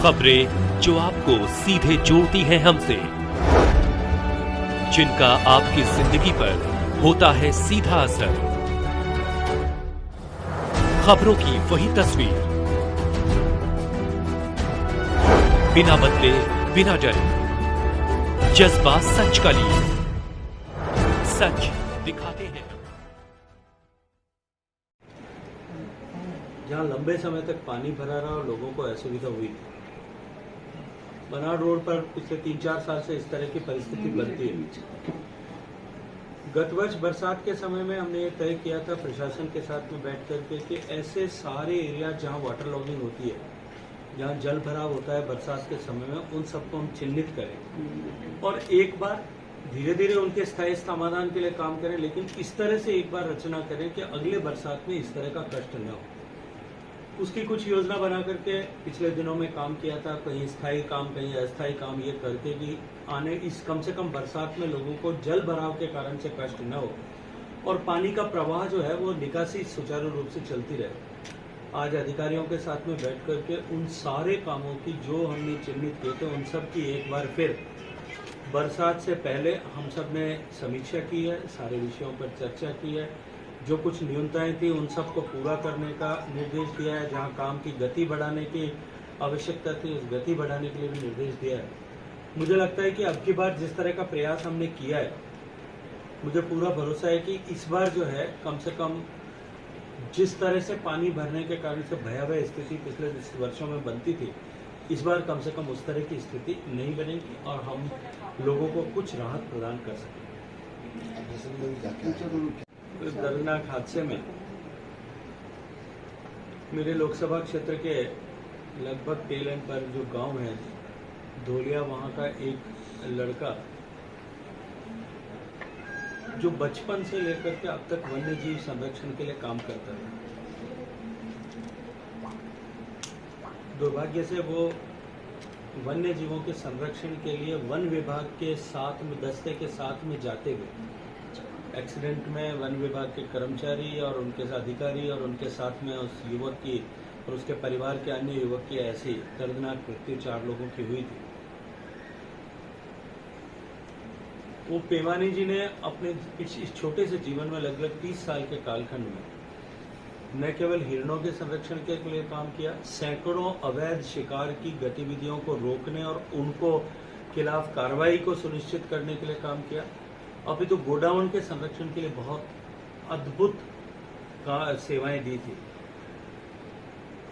खबरें जो आपको सीधे जोड़ती हैं हमसे, जिनका आपकी जिंदगी पर होता है सीधा असर। खबरों की वही तस्वीर, बिना बदले बिना डरे, जज्बा सच का लिए, सच दिखाते हैं। जहां लंबे समय तक पानी भरा रहा और लोगों को असुविधा हुई थी, बनाड़ रोड पर पिछले 3-4 साल से इस तरह की परिस्थिति बनती है। गत वर्ष बरसात के समय में हमने ये तय किया था प्रशासन के साथ में बैठ करके कि ऐसे सारे एरिया जहां वाटर लॉगिंग होती है, जहां जल भराव होता है बरसात के समय में, उन सबको हम चिन्हित करें और एक बार धीरे धीरे उनके स्थायी समाधान के लिए काम करें, लेकिन इस तरह से एक बार रचना करें कि अगले बरसात में इस तरह का कष्ट न हो। उसकी कुछ योजना बना करके पिछले दिनों में काम किया था, कहीं स्थायी काम कहीं अस्थायी काम, ये करके कि आने इस कम से कम बरसात में लोगों को जल भराव के कारण से कष्ट न हो और पानी का प्रवाह जो है वो निकासी सुचारू रूप से चलती रहे। आज अधिकारियों के साथ में बैठ करके उन सारे कामों की जो हमने चिन्हित किए थे, उन सब की एक बार फिर बरसात से पहले हम सब ने समीक्षा की है, सारे विषयों पर चर्चा की है। जो कुछ न्यूनताएं थी उन सबको पूरा करने का निर्देश दिया है। जहां काम की गति बढ़ाने की आवश्यकता थी, उस गति बढ़ाने के लिए भी निर्देश दिया है। मुझे लगता है कि अब की बार जिस तरह का प्रयास हमने किया है, मुझे पूरा भरोसा है कि इस बार जो है कम से कम जिस तरह से पानी भरने के कारण से भयावह स्थिति पिछले वर्षों में बनती थी, इस बार कम से कम उस तरह की स्थिति नहीं बनेगी और हम लोगों को कुछ राहत प्रदान कर सकेंगे। दर्दनाक हादसे में मेरे लोकसभा क्षेत्र के लगभग टेल एंड पर जो गांव है धोलिया, वहां का एक लड़का जो बचपन से लेकर के अब तक वन्य जीव संरक्षण के लिए काम करता है, दुर्भाग्य से वो वन्य जीवों के संरक्षण के लिए वन विभाग के साथ में दस्ते के साथ में जाते हुए एक्सीडेंट में वन विभाग के कर्मचारी और उनके अधिकारी और उनके साथ में उस युवक की और उसके परिवार के अन्य युवक की ऐसी दर्दनाक मृत्यु 4 लोगों की हुई थी। वो पेमानी जी ने अपने इस छोटे से जीवन में लगभग 30 साल के कालखंड में न केवल हिरणों के संरक्षण के लिए काम किया, सैकड़ों अवैध शिकार की गतिविधियों को रोकने और उनको खिलाफ कार्रवाई को सुनिश्चित करने के लिए काम किया। अभी तो गोडाउन के संरक्षण के लिए बहुत अद्भुत सेवाएं दी थी।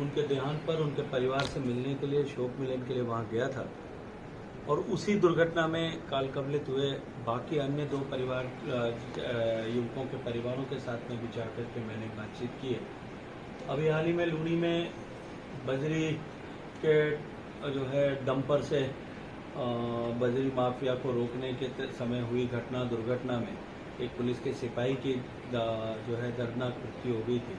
उनके देहांत पर उनके परिवार से मिलने के लिए, शोक मिलन के लिए वहां गया था और उसी दुर्घटना में काल कवलित हुए बाकी अन्य 2 परिवार युवकों के परिवारों के साथ में भी जाकर के मैंने बातचीत की है। अभी हाल ही में लूनी में बजरी के जो है डंपर से बजरी माफिया को रोकने के समय हुई दुर्घटना में एक पुलिस के सिपाही की जो है दर्दनाक मृत्यु हो गई थी।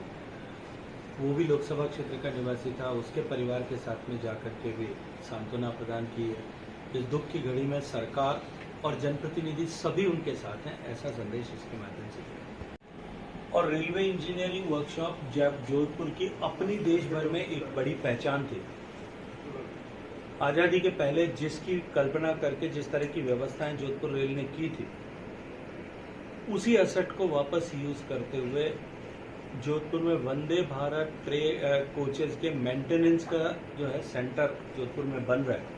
वो भी लोकसभा क्षेत्र का निवासी था। उसके परिवार के साथ में जाकर के भी सांत्वना प्रदान की है। इस दुख की घड़ी में सरकार और जनप्रतिनिधि सभी उनके साथ हैं, ऐसा संदेश इसके माध्यम से दिया। और रेलवे इंजीनियरिंग वर्कशॉप जब जोधपुर की अपनी देश भर में एक बड़ी पहचान थी। आजादी के पहले जिसकी कल्पना करके जिस तरह की व्यवस्थाएं जोधपुर रेल ने की थी, उसी असट को वापस यूज करते हुए जोधपुर में वंदे भारत कोचेस के मेंटेनेंस का जो है सेंटर जोधपुर में बन रहा है।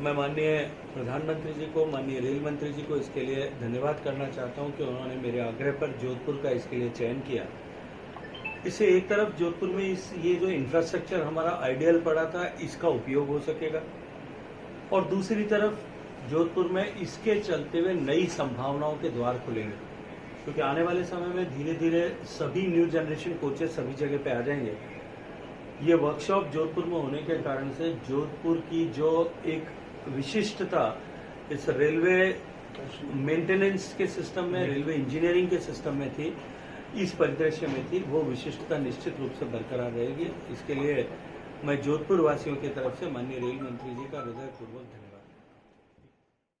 मैं माननीय प्रधानमंत्री जी को, माननीय रेल मंत्री जी को इसके लिए धन्यवाद करना चाहता हूं कि उन्होंने मेरे आग्रह पर जोधपुर का इसके लिए चयन किया। इससे एक तरफ जोधपुर में ये जो इंफ्रास्ट्रक्चर हमारा आइडियल पड़ा था, इसका उपयोग हो सकेगा और दूसरी तरफ जोधपुर में इसके चलते हुए नई संभावनाओं के द्वार खुलेंगे, क्योंकि आने वाले समय में धीरे धीरे सभी न्यू जनरेशन कोचेस सभी जगह पे आ जाएंगे। ये वर्कशॉप जोधपुर में होने के कारण से जोधपुर की जो एक विशिष्टता इस रेलवे मेंटेनेंस के सिस्टम में, रेलवे इंजीनियरिंग के सिस्टम में थी, इस परिदृश्य में थी, वो विशिष्टता निश्चित रूप से बरकरार रहेगी। इसके लिए मैं जोधपुर वासियों की तरफ से माननीय रेल मंत्री जी का हृदयपूर्वक धन्यवाद